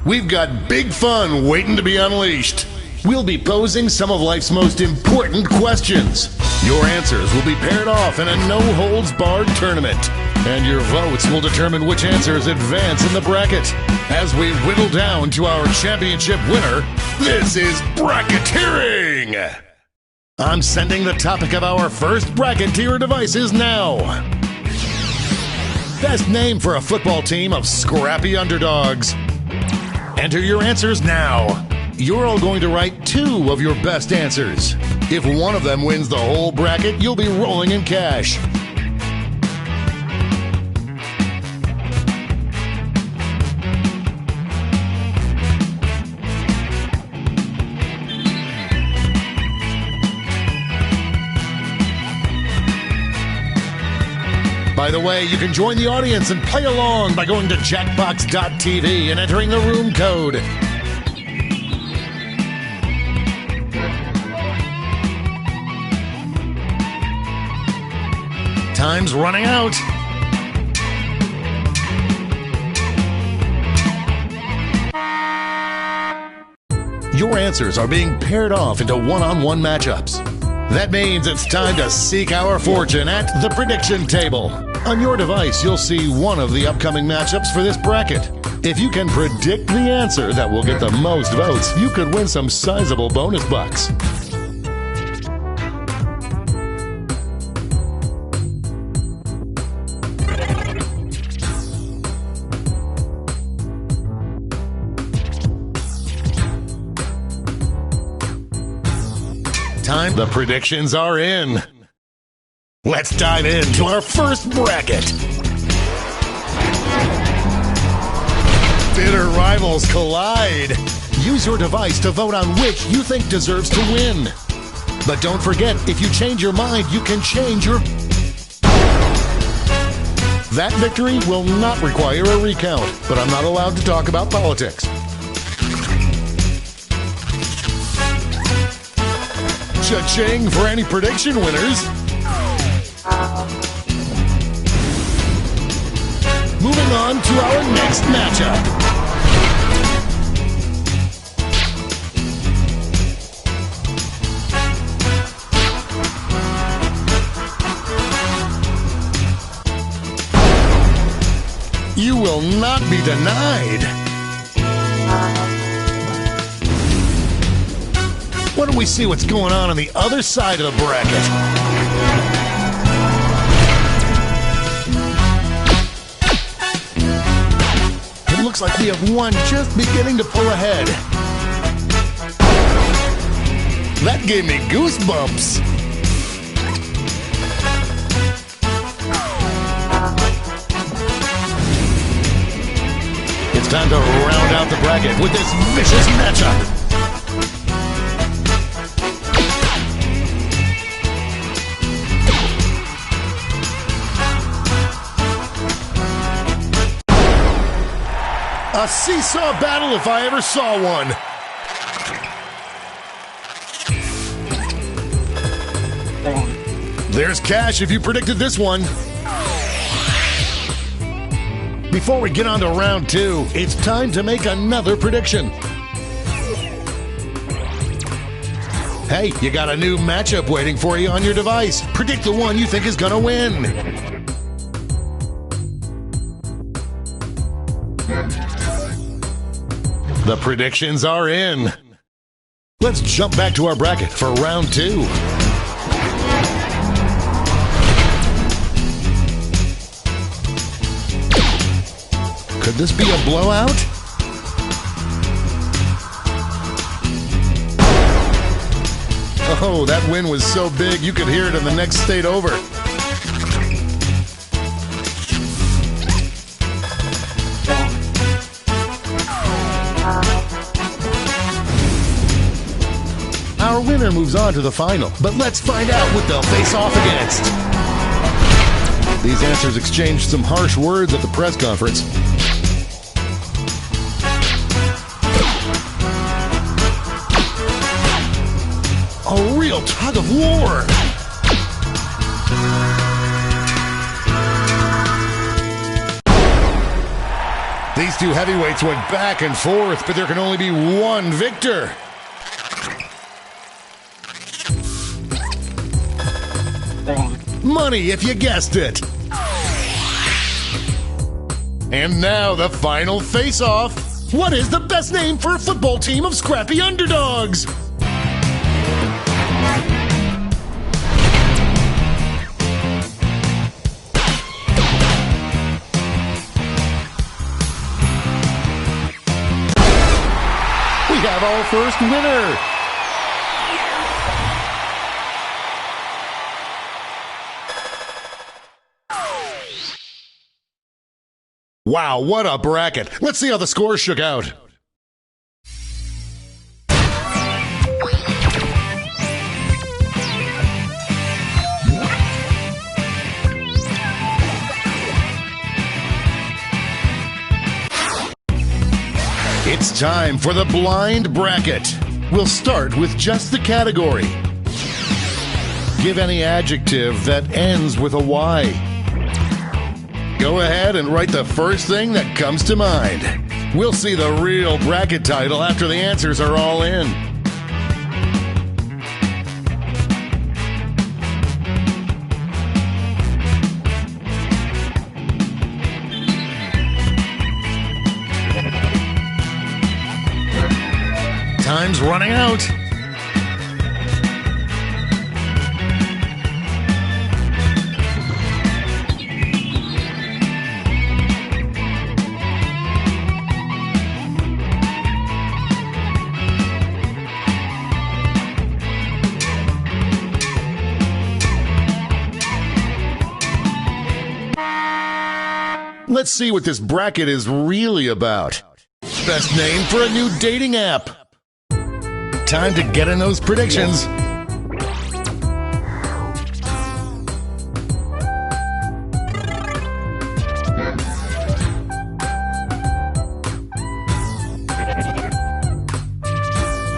we've got big fun waiting to be unleashed. We'll be posing some of life's most important questions. Your answers will be paired off in a no-holds-barred tournament. And your votes will determine which answers advance in the bracket. As we whittle down to our championship winner, this is bracketeering! I'm sending the topic of our first bracket to your devices now. Best name for a football team of scrappy underdogs. Enter your answers now. You're all going to write 2 of your best answers. If one of them wins the whole bracket, you'll be rolling in cash. By the way, you can join the audience and play along by going to jackbox.tv and entering the room code. Time's running out. Your answers are being paired off into one-on-one matchups. That means it's time to seek our fortune at the prediction table. On your device, you'll see one of the upcoming matchups for this bracket. If you can predict the answer that will get the most votes, you could win some sizable bonus bucks. The predictions are in. Let's dive into our first bracket. Bitter rivals collide. Use your device to vote on which you think deserves to win. But don't forget, if you change your mind, you can change your... That victory will not require a recount, but I'm not allowed to talk about politics. Cha-ching for any prediction winners. Moving on to our next matchup. You will not be denied. Why don't we see what's going on the other side of the bracket? It looks like we have one just beginning to pull ahead. That gave me goosebumps. It's time to round out the bracket with this vicious matchup. A seesaw battle if I ever saw one. There's cash if you predicted this one. Before we get on to round 2, it's time to make another prediction. Hey, you got a new matchup waiting for you on your device. Predict the one you think is gonna win. The predictions are in. Let's jump back to our bracket for round 2. Could this be a blowout? Oh, that win was so big you could hear it in the next state over. Our winner moves on to the final, but let's find out what they'll face off against. These answers exchanged some harsh words at the press conference. A real tug of war. These These two heavyweights went back and forth, but there can only be one victor. Money, if you guessed it. And now the final face-off. What is the best name for a football team of scrappy underdogs? We have our first winner. Wow, what a bracket. Let's see how the scores shook out. It's time for the blind bracket. We'll start with just the category. Give any adjective that ends with a Y. Go ahead and write the first thing that comes to mind. We'll see the real bracket title after the answers are all in. Time's running out. Let's see what this bracket is really about. Best name for a new dating app. Time to get in those predictions.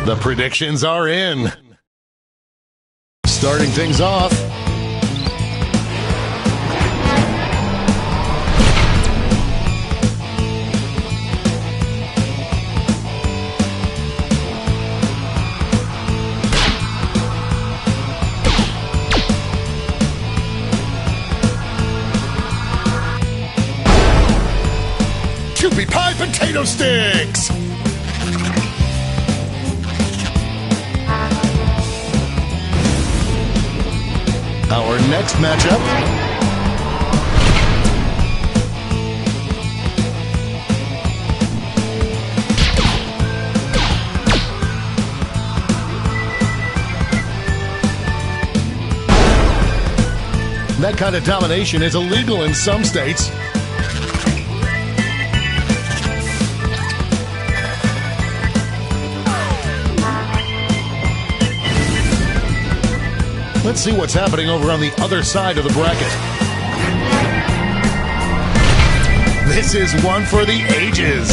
The predictions are in. Starting things off. Trippy Pie Potato Sticks! Our next matchup. That kind of domination is illegal in some states. Let's see what's happening over on the other side of the bracket. This is one for the ages.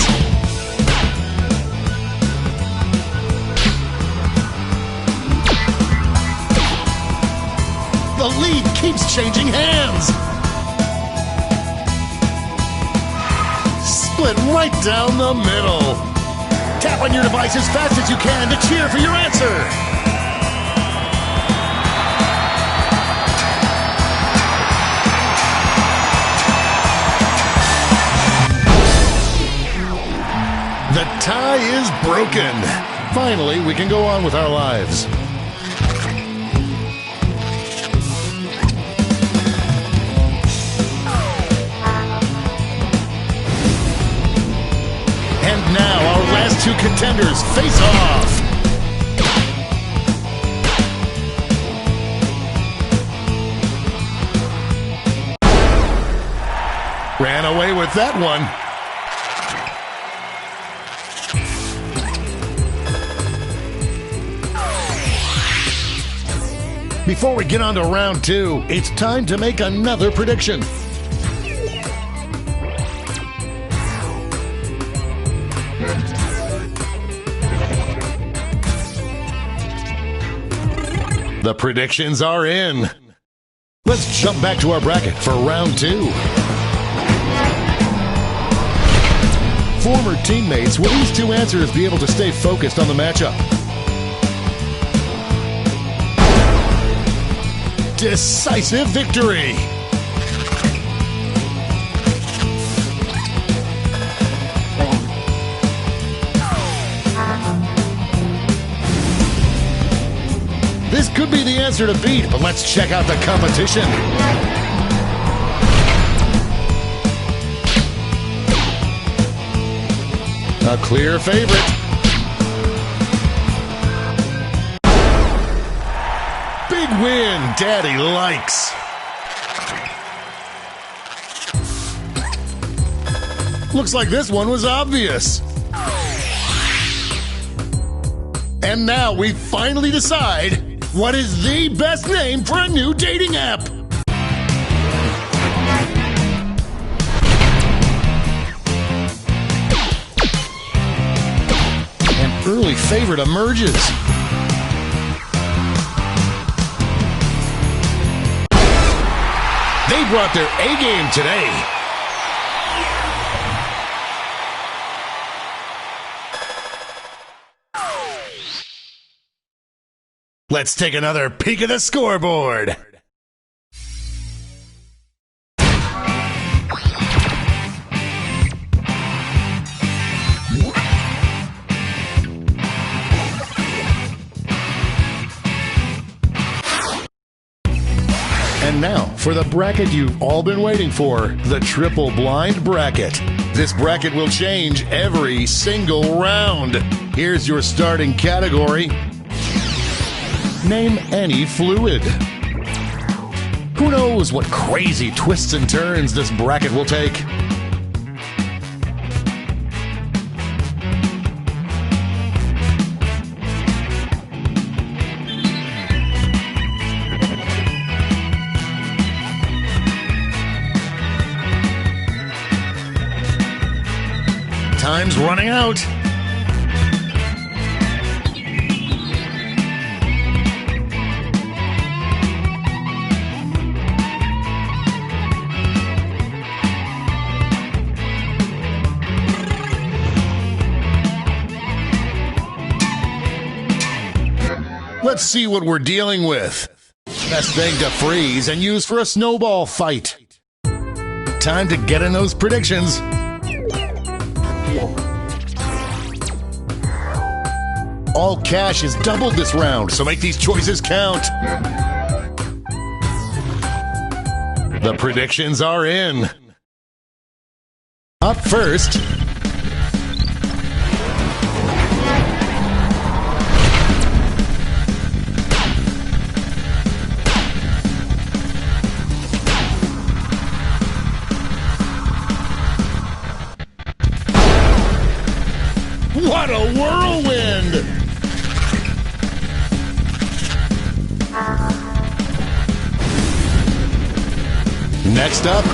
The lead keeps changing hands. Split right down the middle. Tap on your device as fast as you can to cheer for your answer. The tie is broken. Finally, we can go on with our lives. And now our last two contenders face off. Ran away with that one. Before we get on to round two, it's time to make another prediction. The predictions are in. Let's jump back to our bracket for round two. former teammates, will these two answers be able to stay focused on the matchup? Decisive victory! This could be the answer to beat, but let's check out the competition. A clear favorite. Big win, Daddy likes. Looks like this one was obvious. And now we finally decide what is the best name for a new dating app. An early favorite emerges. They brought their A game today. Let's take another peek at the scoreboard. And now for the bracket you've all been waiting for, the triple blind bracket. This bracket will change every single round. Here's your starting category. Name any fluid. Who knows what crazy twists and turns this bracket will take? Time's running out. Let's see what we're dealing with. Best thing to freeze and use for a snowball fight. Time to get in those predictions. All cash is doubled this round, so make these choices count. The predictions are in. Up first, what a whirlwind! Next up,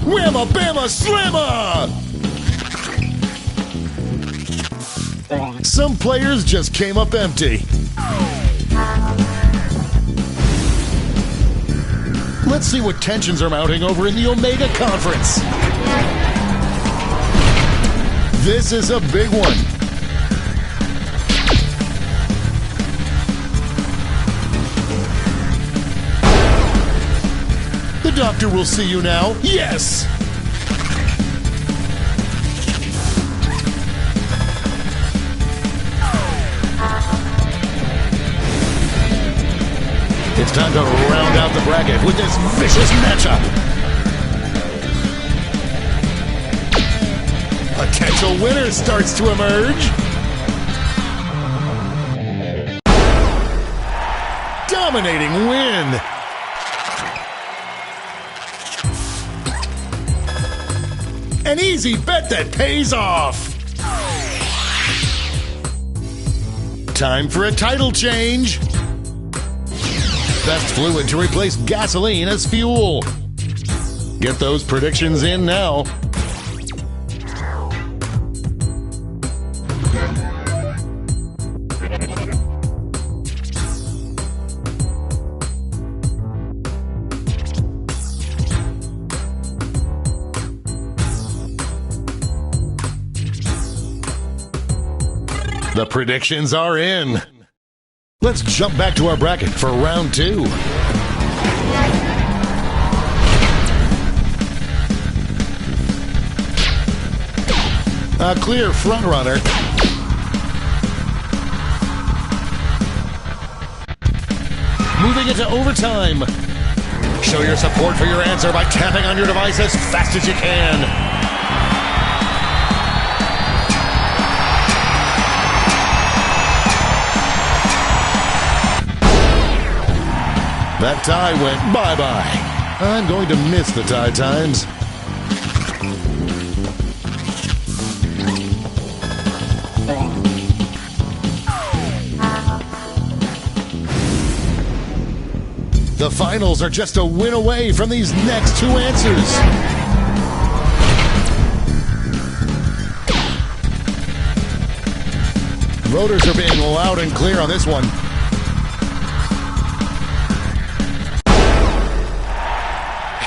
Whamma Bamma Slamma! Some players just came up empty. Let's see what tensions are mounting over in the Omega Conference. This is a big one. The doctor will see you now. Yes! It's time to round out the bracket with this vicious matchup. Potential winner starts to emerge. Dominating win. An easy bet that pays off. Time for a title change. Best fluid to replace gasoline as fuel. Get those predictions in now. The predictions are in. Let's jump back to our bracket for round 2. A clear frontrunner. Moving into overtime. Show your support for your answer by tapping on your device as fast as you can. That tie went bye-bye. I'm going to miss the tie times. The finals are just a win away from these next 2 answers. Voters are being loud and clear on this one.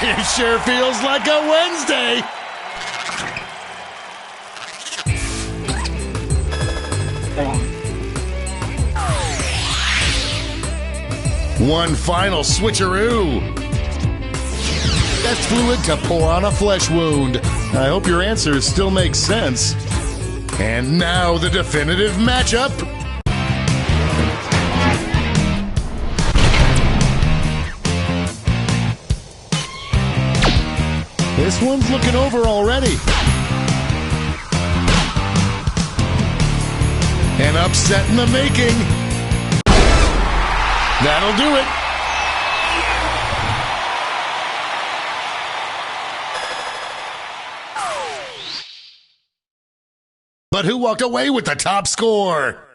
It sure feels like a Wednesday. One final switcheroo. Best fluid to pour on a flesh wound. I hope your answers still make sense. And now the definitive matchup. This one's looking over already. An upset in the making. That'll do it. But who walked away with the top score?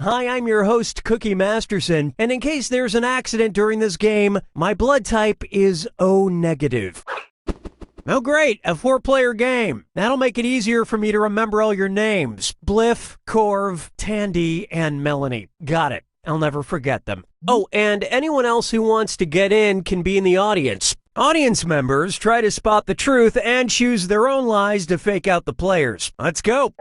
Hi, I'm your host, Cookie Masterson, and in case there's an accident during this game, my blood type is O negative. Oh great, a 4-player game. That'll make it easier for me to remember all your names. Bliff, Corv, Tandy, and Melanie. Got it. I'll never forget them. Oh, and anyone else who wants to get in can be in the audience. Audience members try to spot the truth and choose their own lies to fake out the players. Let's go.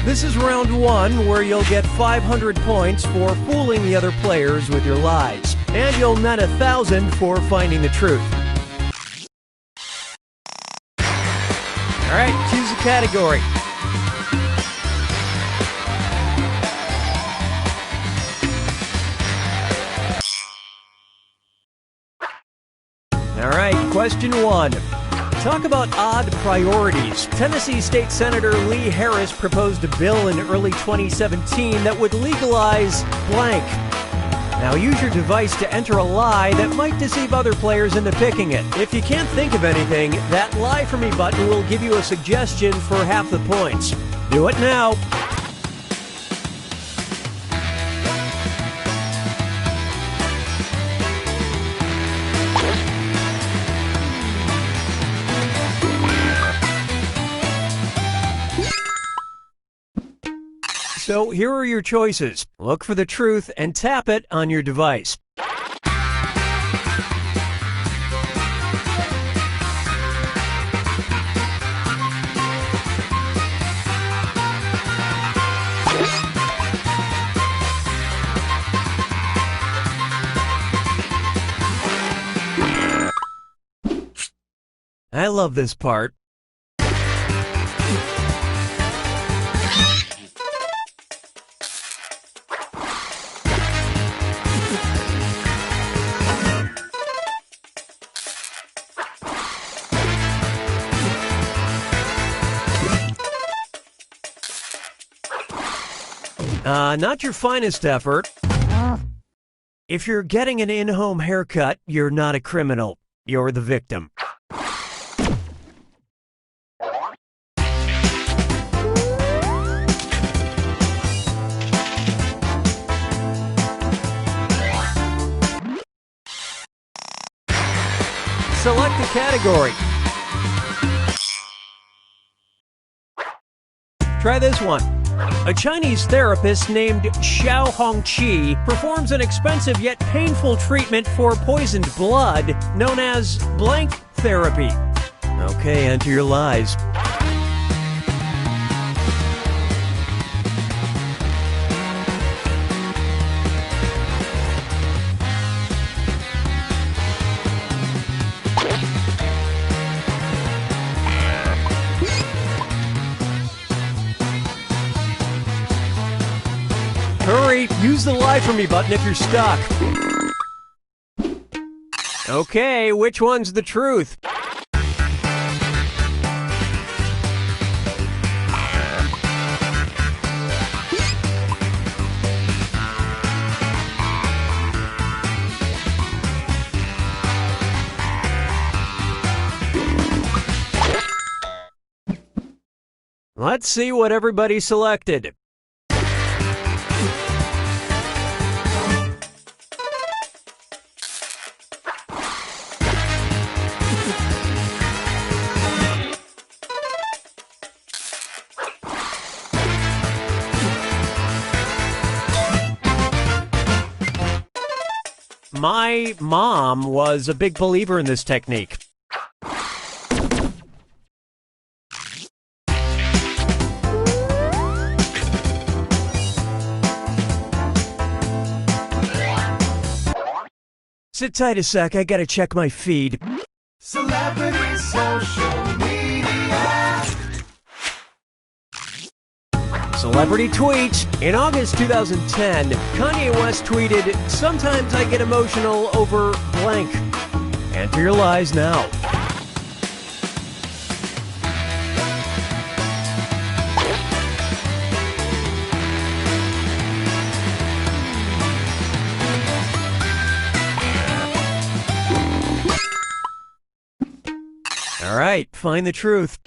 This is round 1, where you'll get 500 points for fooling the other players with your lies, and you'll net 1,000 for finding the truth. All right, choose a category. All right, question 1. Talk about odd priorities. Tennessee State Senator Lee Harris proposed a bill in early 2017 that would legalize blank. Now use your device to enter a lie that might deceive other players into picking it. If you can't think of anything, that Lie For Me button will give you a suggestion for half the points. Do it now. So here are your choices. Look for the truth and tap it on your device. I love this part. Not your finest effort. If you're getting an in-home haircut, you're not a criminal. You're the victim. Select a category. Try this one. A Chinese therapist named Xiao Hongqi performs an expensive yet painful treatment for poisoned blood known as blank therapy. Okay, enter your lies. Hurry, use the Lie For Me button if you're stuck. Okay, which one's the truth? Let's see what everybody selected. My mom was a big believer in this technique. Sit tight a sec, I gotta check my feed. Celebrity social media. Celebrity tweets. In August 2010, Kanye West tweeted, "Sometimes I get emotional over blank." Enter your lies now. All right, find the truth.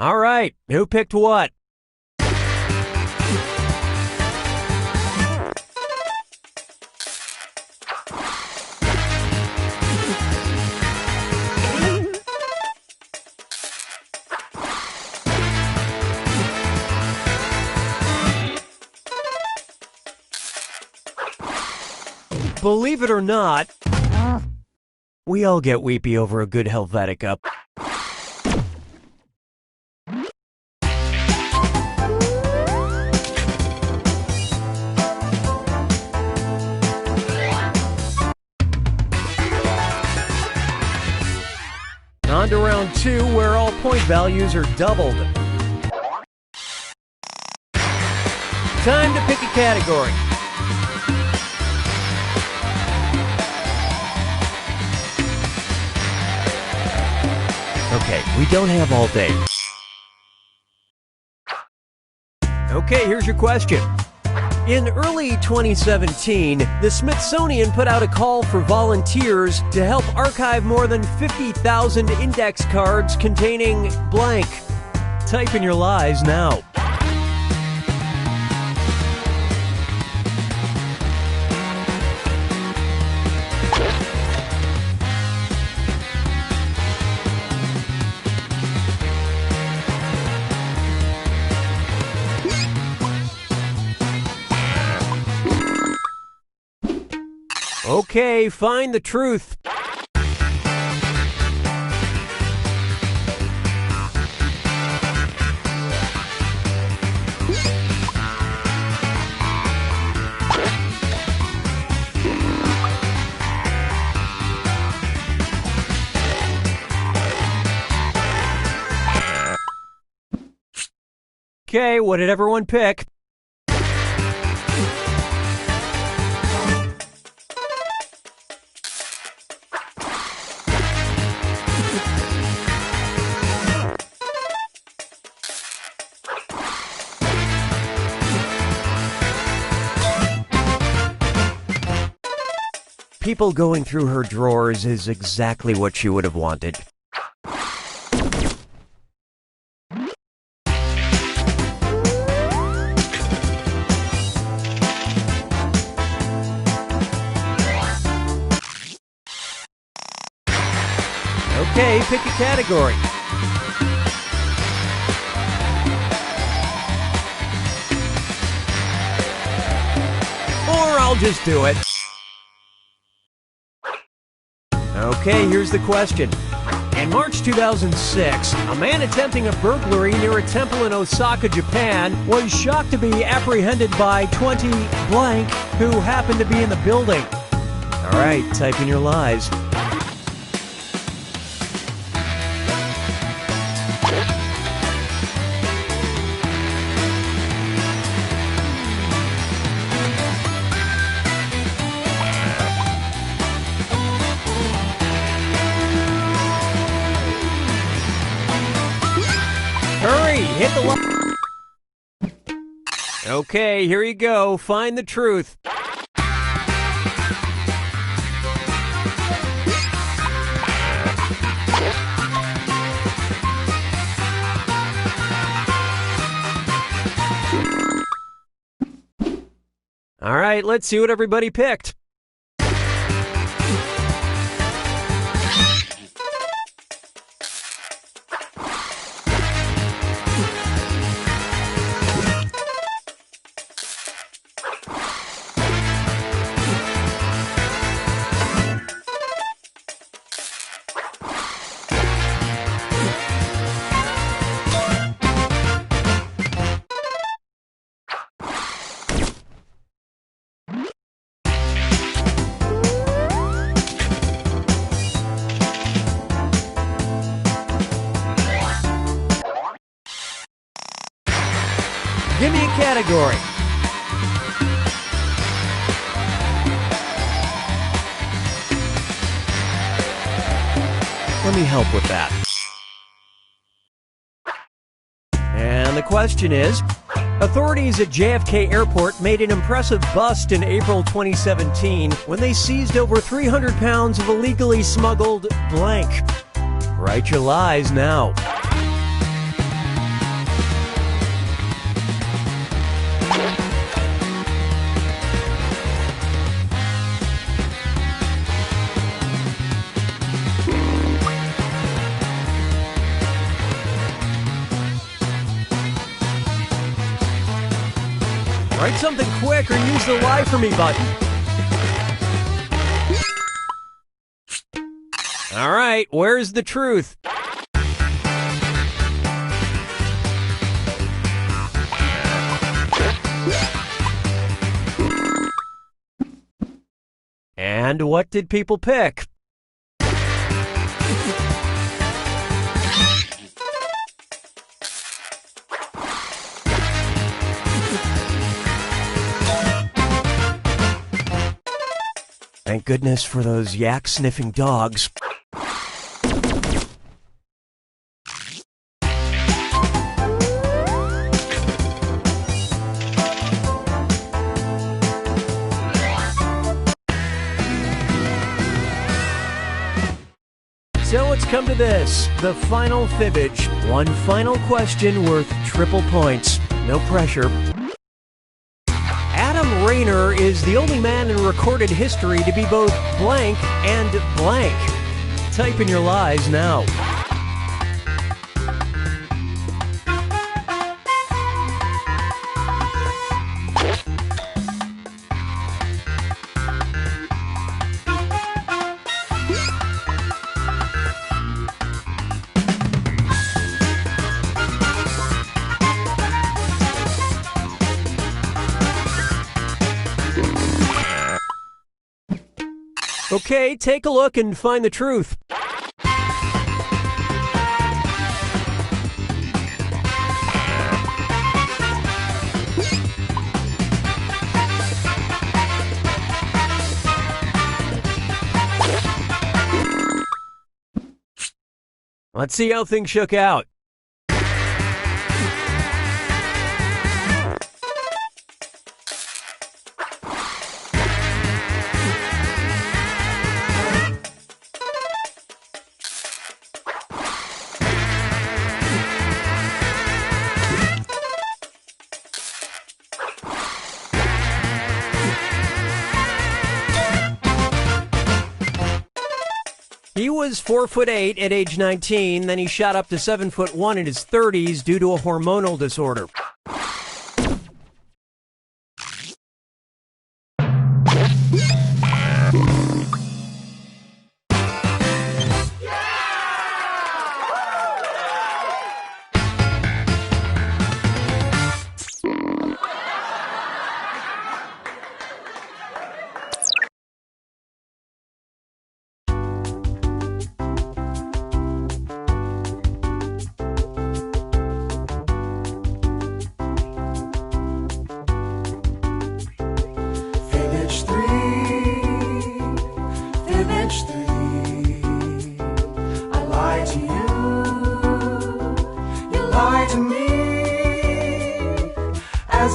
All right, who picked what? Believe it or not, we all get weepy over a good Helvetica. On to round 2, where all point values are doubled. Time to pick a category. Okay, we don't have all day. Okay, here's your question. In early 2017, the Smithsonian put out a call for volunteers to help archive more than 50,000 index cards containing blank. Type in your lies now. Okay, find the truth. Okay, what did everyone pick? People going through her drawers is exactly what she would have wanted. Okay, pick a category. Or I'll just do it. Okay, here's the question. In March 2006, a man attempting a burglary near a temple in Osaka, Japan, was shocked to be apprehended by 20 blank who happened to be in the building. All right, type in your lies. Hurry, hit the Okay, here you go. Find the truth. All right, let's see what everybody picked. Give me a category. Let me help with that. And the question is, authorities at JFK Airport made an impressive bust in April 2017 when they seized over 300 pounds of illegally smuggled blank. Write your lies now. Write something quick or use the Lie For Me button. All right, where's the truth? And what did people pick? Thank goodness for those yak-sniffing dogs. So it's come to this, the final fibbage. One final question worth triple points. No pressure. Adam Rayner is the only man in recorded history to be both blank and blank. Type in your lies now. Okay, take a look and find the truth. Let's see how things shook out. He was 4'8" at age 19, then he shot up to 7'1" in his 30s due to a hormonal disorder.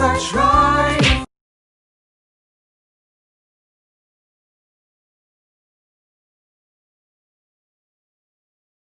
I try